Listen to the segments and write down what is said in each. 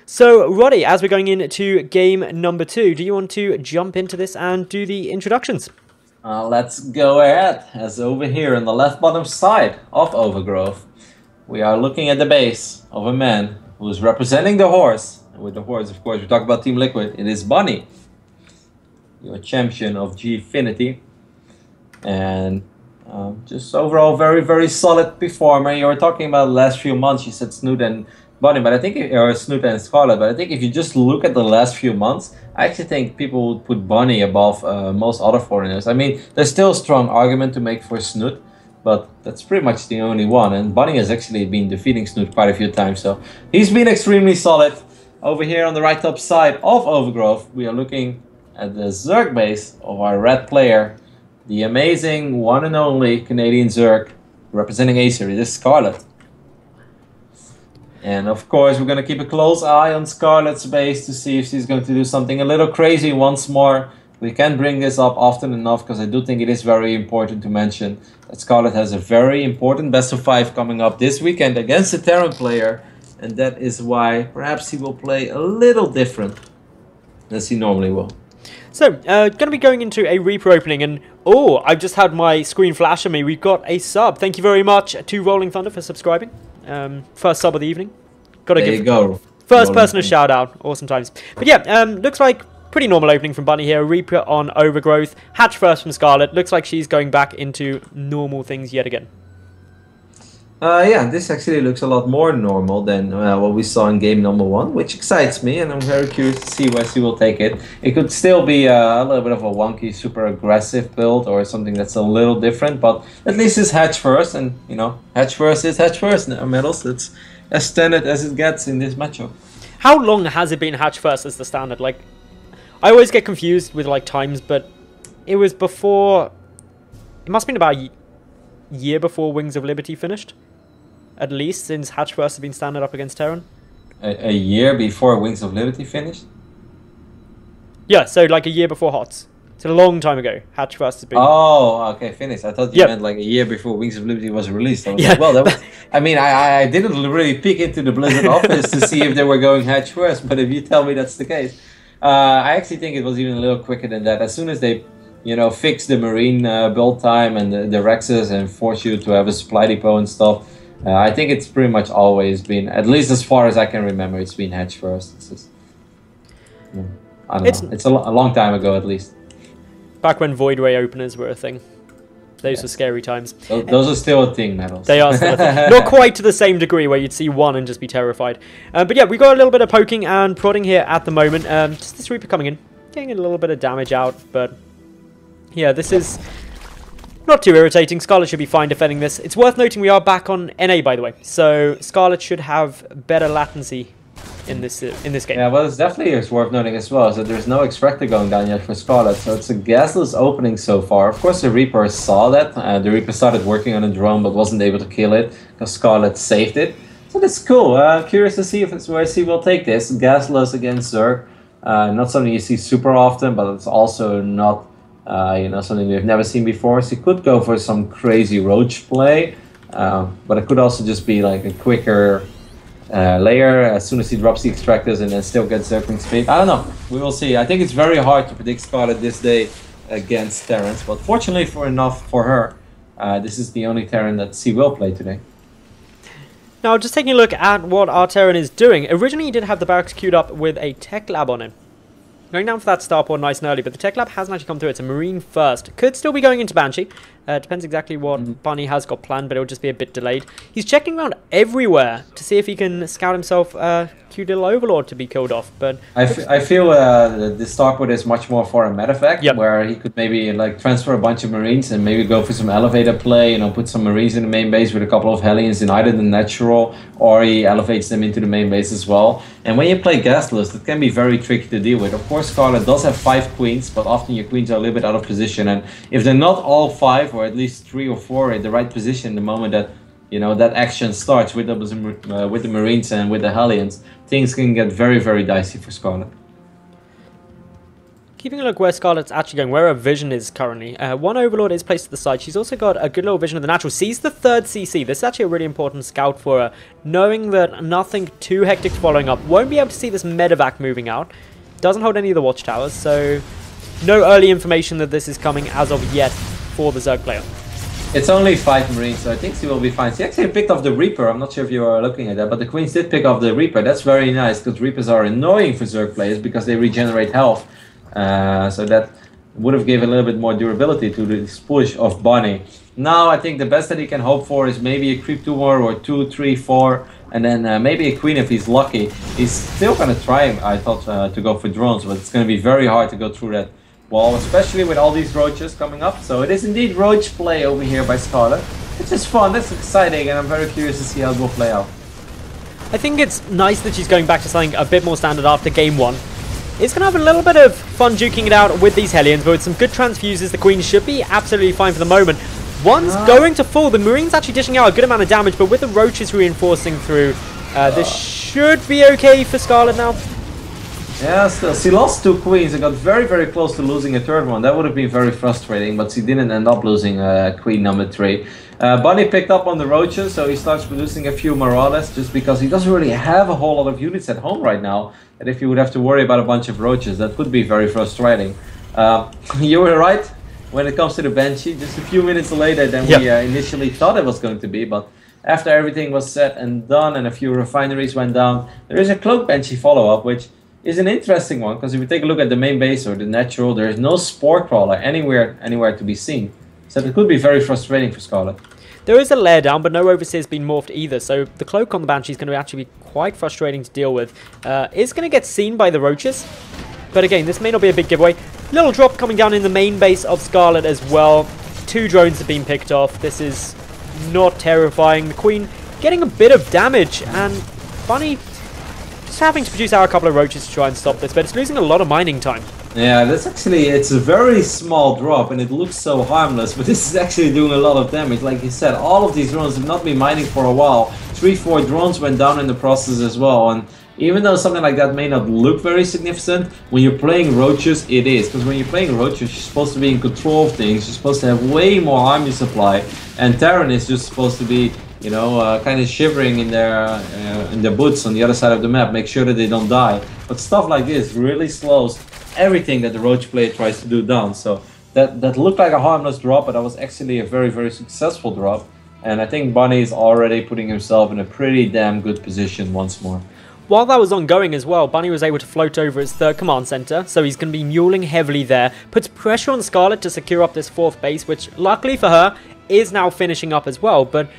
So, Roddy, as we're going into game number 2, do you want to jump into this and do the introductions? Let's go ahead, as over here on the left bottom side of Overgrowth, we are looking at the base of a man who is representing the horse. And with the horse, of course, we talk about Team Liquid. It is Bunny, your champion of ZvT. And just overall, very, very solid performer. You were talking about the last few months, you said Snoot and Bunny, but I think, or Snoot and Scarlett, but I think if you just look at the last few months, I actually think people would put Bunny above most other foreigners. I mean, there's still a strong argument to make for Snoot, but that's pretty much the only one. And Bunny has actually been defeating Snoot quite a few times, so he's been extremely solid. Over here on the right top side of Overgrowth, we are looking at the Zerg base of our red player, the amazing one and only Canadian Zerg representing A-Series, this is Scarlett. And of course, we're going to keep a close eye on Scarlett's base to see if she's going to do something a little crazy once more. We can bring this up often enough because I do think it is very important to mention that Scarlett has a very important best of 5 coming up this weekend against a Terran player. And that is why perhaps he will play a little different than he normally will. So, going to be going into a Reaper opening, and oh, I've just had my screen flash at me. We've got a sub. Thank you very much to Rolling Thunder for subscribing. First sub of the evening. Gotta there give you go. First person a shout out. Awesome times. But yeah, looks like pretty normal opening from Bunny here. Reaper on Overgrowth. Hatch first from Scarlett. Looks like she's going back into normal things yet again. Yeah, this actually looks a lot more normal than what we saw in game number 1, which excites me, and I'm very curious to see where she will take it. It could still be a little bit of a wonky, super aggressive build, or something that's a little different, but at least it's hatch first, and you know, hatch first is hatch first. Metals, it's as standard as it gets in this matchup. How long has it been hatch first as the standard? Like, I always get confused with like times, but it was before. It must have been about a year before Wings of Liberty finished. At least since hatch first has been standing up against Terran. A year before Wings of Liberty finished? Yeah, so like a year before HOTS. It's a long time ago. Hatch first has been. Oh, okay, finished. I thought you meant like a year before Wings of Liberty was released. I was like, well, that was, I mean, I didn't really peek into the Blizzard office to see if they were going hatch first, but if you tell me that's the case. I actually think it was even a little quicker than that. As soon as they, you know, fix the Marine build time and the Rexes and force you to have a supply depot and stuff, I think it's pretty much always been, at least as far as I can remember, it's been hatch first. It's just, I don't know. It's a long time ago, at least. Back when Voidway openers were a thing. Those were scary times. Those are still a thing, Metals. They are still a thing. Not quite to the same degree where you'd see one and just be terrified. But yeah, we've got a little bit of poking and prodding here at the moment. Just this Reaper coming in, getting a little bit of damage out. But yeah, this is not too irritating. Scarlett should be fine defending this. It's worth noting we are back on NA, by the way. So Scarlett should have better latency in this game. Yeah, well, it's definitely worth noting as well, so there's no extractor going down yet for Scarlett, so it's a gasless opening so far. Of course, the Reaper saw that. The Reaper started working on a drone, but wasn't able to kill it because Scarlett saved it. So that's cool. Curious to see if it's where she will take this. Gasless against Zerg. Not something you see super often, but it's also not you know, something we've never seen before. She could go for some crazy roach play, but it could also just be like a quicker layer as soon as he drops the extractors and then still gets Zergling speed. I don't know. We will see. I think it's very hard to predict Scarlett this day against Terrans, but fortunately for her, this is the only Terran that she will play today. Now, just taking a look at what our Terran is doing. Originally, he did have the barracks queued up with a tech lab on him. Going down for that starport nice and early, but the tech lab hasn't actually come through. It's a Marine first. Could still be going into Banshee. Depends exactly what Bunny has got planned, but it'll just be a bit delayed. He's checking around everywhere to see if he can scout himself a cute little Overlord to be killed off. But I feel the starport is much more for a medevac, where he could maybe like transfer a bunch of Marines and maybe go for some elevator play, you know, put some Marines in the main base with a couple of Hellions in either the natural or he elevates them into the main base as well. And when you play gasless, it can be very tricky to deal with. Of course, Scarlett does have 5 queens, but often your queens are a little bit out of position, and if they're not all 5 or at least 3 or 4 in the right position the moment that, you know, that action starts with the Marines and with the Hellions, things can get very, very dicey for Scarlett. Keeping a look where Scarlett's actually going, where her vision is currently. One Overlord is placed at the side. She's also got a good little vision of the natural. Sees the third CC. This is actually a really important scout for her. Knowing that nothing too hectic following up. Won't be able to see this medevac moving out. Doesn't hold any of the watchtowers, so no early information that this is coming as of yet for the Zerg player. It's only 5 Marines, so I think she will be fine. She actually picked off the Reaper. I'm not sure if you are looking at that, but the Queens did pick off the Reaper. That's very nice, because Reapers are annoying for Zerg players because they regenerate health. So that would have given a little bit more durability to this push of Bunny. Now I think the best that he can hope for is maybe a creep tumor or 2, 3, 4, and then maybe a queen if he's lucky. He's still going to try, I thought, to go for drones, but it's going to be very hard to go through that wall, especially with all these roaches coming up. So it is indeed roach play over here by Scarlett, which is fun, that's exciting, and I'm very curious to see how it will play out. I think it's nice that she's going back to something a bit more standard after game 1. It's going to have a little bit of fun duking it out with these Hellions, but with some good transfuses, the Queen should be absolutely fine for the moment. One's going to fall. The Marine's actually dishing out a good amount of damage, but with the Roaches reinforcing through, this should be okay for Scarlett now. Yeah, still, she lost 2 Queens and got very, very close to losing a 3rd one. That would have been very frustrating, but she didn't end up losing Queen number 3. Bunny picked up on the Roaches, so he starts producing a few Marauders, just because he doesn't really have a whole lot of units at home right now. And if you would have to worry about a bunch of Roaches, that could be very frustrating. You were right when it comes to the Banshee, just a few minutes later than we initially thought it was going to be, but after everything was said and done and a few refineries went down, there is a Cloak Banshee follow-up, which is an interesting one, because if you take a look at the main base or the natural, there is no Spore Crawler anywhere to be seen. So it could be very frustrating for Scarlett. There is a lair down, but no Overseer's been morphed either, so the Cloak on the Banshee is going to actually be quite frustrating to deal with. It's going to get seen by the Roaches, but again, this may not be a big giveaway. Little drop coming down in the main base of Scarlett as well. 2 drones have been picked off. This is not terrifying. The Queen getting a bit of damage, and Bunny just having to produce out a couple of Roaches to try and stop this, but it's losing a lot of mining time. Yeah, it's a very small drop and it looks so harmless, but this is actually doing a lot of damage. Like you said, all of these drones have not been mining for a while. 3-4 drones went down in the process as well, and even though something like that may not look very significant, when you're playing Roaches, it is. Because when you're playing Roaches, you're supposed to be in control of things, you're supposed to have way more army supply, and Terran is just supposed to be, you know, kind of shivering in their boots on the other side of the map, make sure that they don't die. But stuff like this really slows everything that the Roach player tries to do down. So that looked like a harmless drop, but that was actually a very, very successful drop. And I think Bunny is already putting himself in a pretty damn good position once more. While that was ongoing as well, Bunny was able to float over his 3rd command center, so he's going to be muling heavily there. Puts pressure on Scarlett to secure up this 4th base, which luckily for her is now finishing up as well. But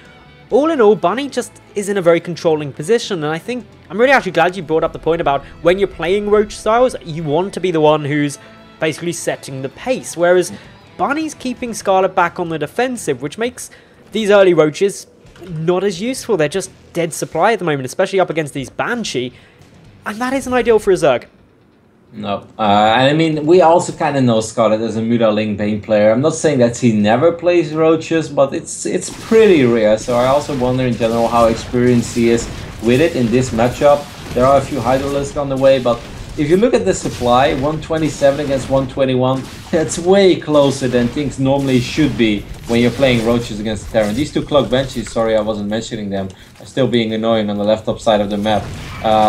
all in all, Bunny just is in a very controlling position, and I think I'm really actually glad you brought up the point about when you're playing Roach styles, you want to be the one who's basically setting the pace, whereas Bunny's keeping Scarlett back on the defensive, which makes these early Roaches not as useful. They're just dead supply at the moment, especially up against these Banshee, and that isn't ideal for a Zerg. No, I mean, we also kind of know Scarlett as a Mutaling Bane player. I'm not saying that he never plays Roaches, but it's pretty rare, so I also wonder in general how experienced he is with it in this matchup. There are a few Hydralisks on the way, but if you look at the supply, 127 against 121, that's way closer than things normally should be when you're playing Roaches against Terran. These 2 Cloak Banshees, sorry I wasn't mentioning them, are still being annoying on the left top side of the map.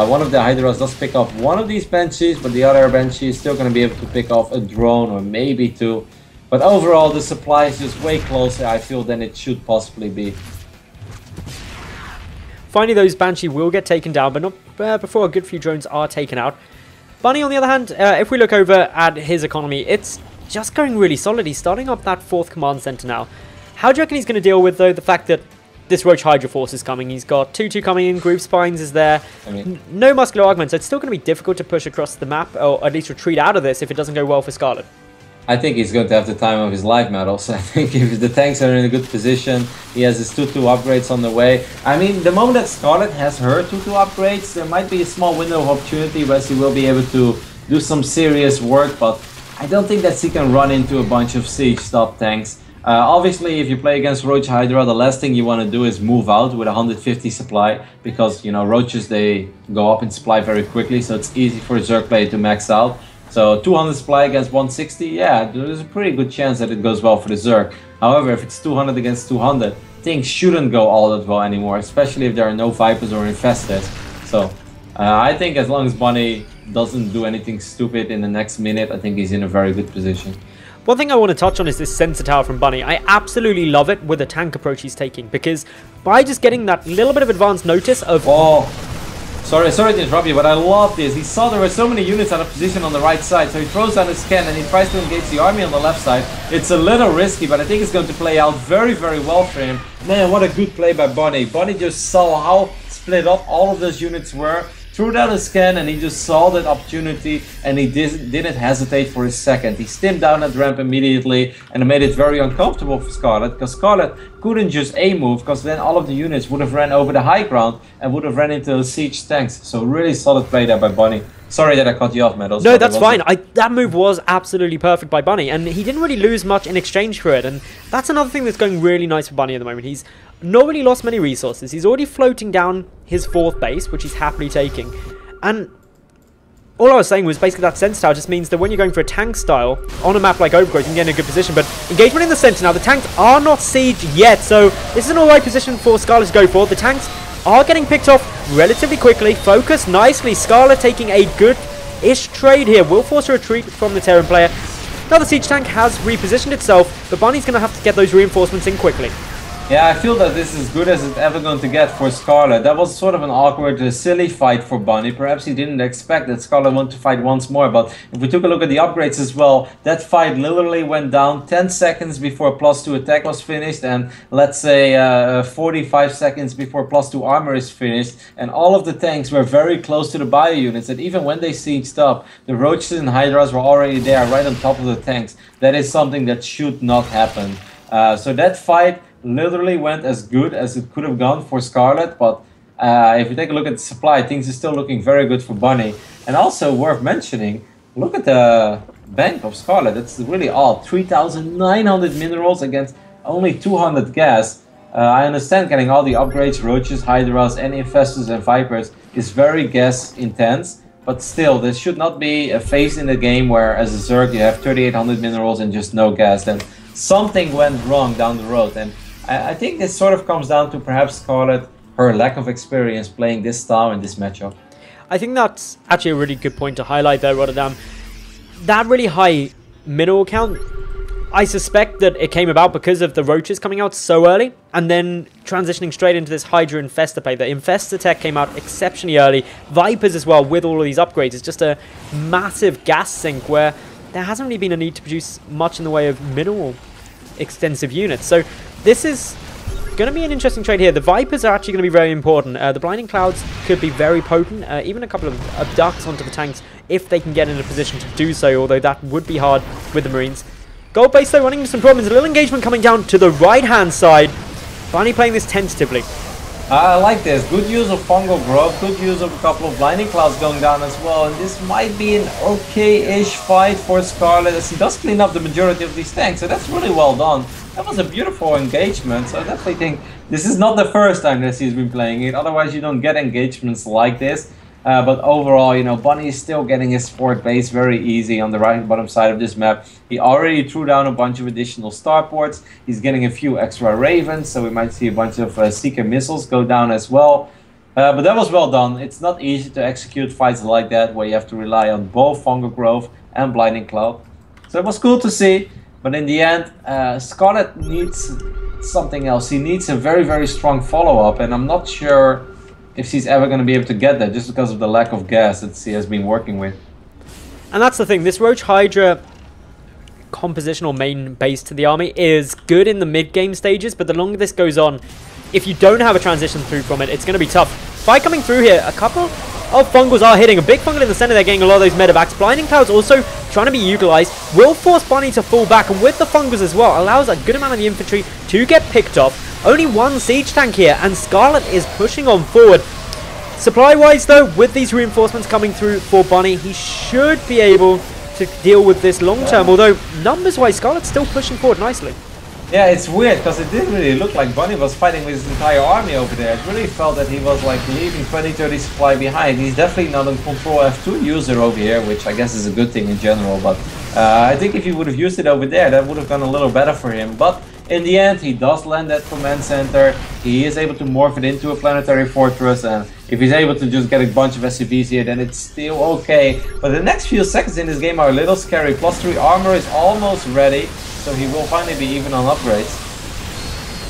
One of the Hydras does pick off one of these Banshees, but the other Banshee is still going to be able to pick off a drone or maybe 2. But overall, the supply is just way closer, I feel, than it should possibly be. Finally, those Banshee will get taken down, but not before a good few drones are taken out. Bunny, on the other hand, if we look over at his economy, it's just going really solid. He's starting up that 4th command center now. How do you reckon he's going to deal with, though, the fact that this Roach Hydra force is coming? He's got 2-2 coming in, Groove Spines is there, no muscular augment, so it's still going to be difficult to push across the map, or at least retreat out of this if it doesn't go well for Scarlett. I think he's going to have the time of his life, Medals. I think if the tanks are in a good position, he has his 2-2 upgrades on the way. I mean, the moment that Scarlett has her 2-2 upgrades, there might be a small window of opportunity where she will be able to do some serious work, but I don't think that she can run into a bunch of siege stop tanks. Obviously, if you play against Roach Hydra, the last thing you want to do is move out with 150 supply, because, you know, Roaches, they go up in supply very quickly, so it's easy for a Zerg player to max out. So 200 supply against 160, yeah, there's a pretty good chance that it goes well for the Zerg. However, if it's 200 against 200, things shouldn't go all that well anymore, especially if there are no Vipers or Infestors. So I think as long as Bunny doesn't do anything stupid in the next minute, I think he's in a very good position. One thing I want to touch on is this sensor tower from Bunny. I absolutely love it with the tank approach he's taking, because by just getting that little bit of advance notice of... Oh, sorry to interrupt you, but I love this. He saw there were so many units out of position on the right side, so he throws down his scan and he tries to engage the army on the left side. It's a little risky, but I think it's going to play out very, very well for him. Man, what a good play by Bunny. Bunny just saw how split up all of those units were, threw down a scan, and he just saw that opportunity, and he didn't hesitate for a second. He stimmed down that ramp immediately, and it made it very uncomfortable for Scarlett, because Scarlett couldn't just A-move, because then all of the units would have ran over the high ground and would have ran into the siege tanks. So really solid play there by Bunny. Sorry that I cut you off, Meadows. No, that's fine. That move was absolutely perfect by Bunny, and he didn't really lose much in exchange for it, and that's another thing that's going really nice for Bunny at the moment. He's not really lost many resources. He's already floating down his 4th base, which he's happily taking, and all I was saying was basically that sensor tower just means that when you're going for a tank style on a map like Overgrowth, you can get in a good position. But engagement in the center now, the tanks are not sieged yet, so this is an alright position for Scarlett to go for. The tanks are getting picked off relatively quickly. Focus nicely. Scarlett taking a good-ish trade here. Will force a retreat from the Terran player. Now the siege tank has repositioned itself, but Bunny's going to have to get those reinforcements in quickly. Yeah, I feel that this is as good as it's ever going to get for Scarlett. That was sort of an awkward, silly fight for Bunny. Perhaps he didn't expect that Scarlett wanted to fight once more. But if we took a look at the upgrades as well, that fight literally went down 10 seconds before +2 attack was finished. And let's say 45 seconds before +2 armor is finished. And all of the tanks were very close to the bio units. And even when they sieged up, the Roaches and Hydras were already there, right on top of the tanks. That is something that should not happen. So that fight literally went as good as it could have gone for Scarlett, but if you take a look at the supply, things are still looking very good for Bunny. And also worth mentioning, look at the bank of Scarlett. It's really all 3,900 minerals against only 200 gas. I understand getting all the upgrades, Roaches, Hydras, and Infestors and Vipers is very gas intense, but still, there should not be a phase in the game where as a Zerg you have 3,800 minerals and just no gas. Then something went wrong down the road, and I think this sort of comes down to perhaps Scarlett, her lack of experience playing this style in this matchup. I think that's actually a really good point to highlight there, Rotterdam. That really high mineral count, I suspect that it came about because of the Roaches coming out so early, and then transitioning straight into this Hydra Infestor play. The Infestor tech came out exceptionally early. Vipers as well, with all of these upgrades. It's just a massive gas sink where there hasn't really been a need to produce much in the way of mineral extensive units. So this is going to be an interesting trade here. The Vipers are actually going to be very important. The Blinding Clouds could be very potent. Even a couple of abducts onto the tanks if they can get in a position to do so, although that would be hard with the Marines. Gold base though running into some problems. A little engagement coming down to the right hand side. Bunny playing this tentatively. I like this. Good use of fungal growth, good use of a couple of blinding clouds going down as well, and this might be an okay-ish fight for Scarlett as he does clean up the majority of these tanks, so that's really well done. That was a beautiful engagement, so I definitely think this is not the first time that he's been playing it, otherwise you don't get engagements like this. But overall, you know, Bunny is still getting his 4th base very easy on the right bottom side of this map. He already threw down a bunch of additional starports. He's getting a few extra Ravens, so we might see a bunch of Seeker missiles go down as well. But that was well done. It's not easy to execute fights like that, where you have to rely on both Fungal Growth and Blinding Cloud. So it was cool to see, but in the end, Scarlett needs something else. He needs a very, very strong follow-up, and I'm not sure if she's ever going to be able to get that, just because of the lack of gas that she has been working with. And that's the thing, this Roach Hydra composition or main base to the army is good in the mid-game stages, but the longer this goes on, if you don't have a transition through from it, it's going to be tough. Fight coming through here, a couple of Fungals are hitting, a big Fungal in the center, they're getting a lot of those medevacs. Blinding Clouds also trying to be utilized, will force Bunny to fall back, and with the Fungals as well, allows a good amount of the infantry to get picked off. Only one siege tank here, and Scarlett is pushing on forward. Supply-wise, though, with these reinforcements coming through for Bunny, he should be able to deal with this long-term, although numbers-wise, Scarlett's still pushing forward nicely. Yeah, it's weird because it didn't really look like Bunny was fighting with his entire army over there. It really felt that he was like leaving 20-30 supply behind. He's definitely not a Control F2 user over here, which I guess is a good thing in general. But I think if he would have used it over there, that would have gone a little better for him. But in the end, he does land that command center. He is able to morph it into a planetary fortress, and if he's able to just get a bunch of SCVs here, then it's still okay. But the next few seconds in this game are a little scary. +3 armor is almost ready, so he will finally be even on upgrades.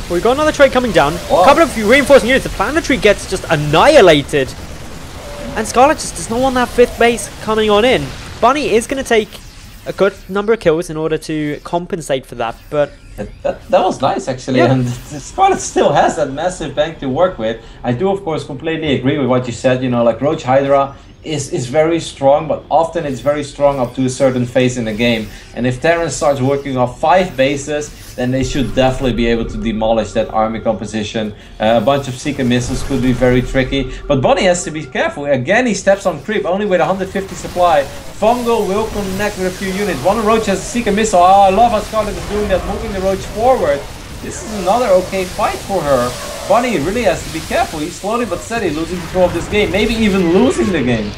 We've got another trade coming down. Whoa. A couple of reinforcing units. The planetary gets just annihilated. And Scarlett just does not want that 5th base coming on in. Bunny is going to take a good number of kills in order to compensate for that, but that was nice actually, yeah. And Scarlett still has that massive bank to work with. I do of course completely agree with what you said, you know, like Roach Hydra is very strong, but often it's very strong up to a certain phase in the game. And if Terran starts working off 5 bases, then they should definitely be able to demolish that army composition. A bunch of Seeker missiles could be very tricky, but Bunny has to be careful. Again, he steps on creep, only with 150 supply. Fungal will connect with a few units. One Roach has a Seeker missile. Oh, I love how Scarlett is doing that, moving the Roach forward. This is another okay fight for her. Bunny really has to be careful. He's slowly but steady losing control of this game, maybe even losing the game.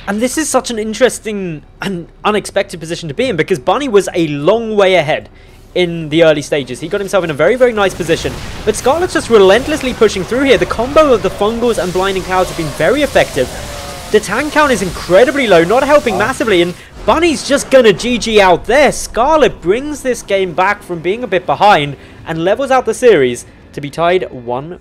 And this is such an interesting and unexpected position to be in, because Bunny was a long way ahead in the early stages. He got himself in a very, very nice position. But Scarlett's just relentlessly pushing through here. The combo of the Fungals and Blinding Clouds have been very effective. The tank count is incredibly low, not helping massively, and Bunny's just gonna GG out there. Scarlett brings this game back from being a bit behind and levels out the series to be tied 1-1.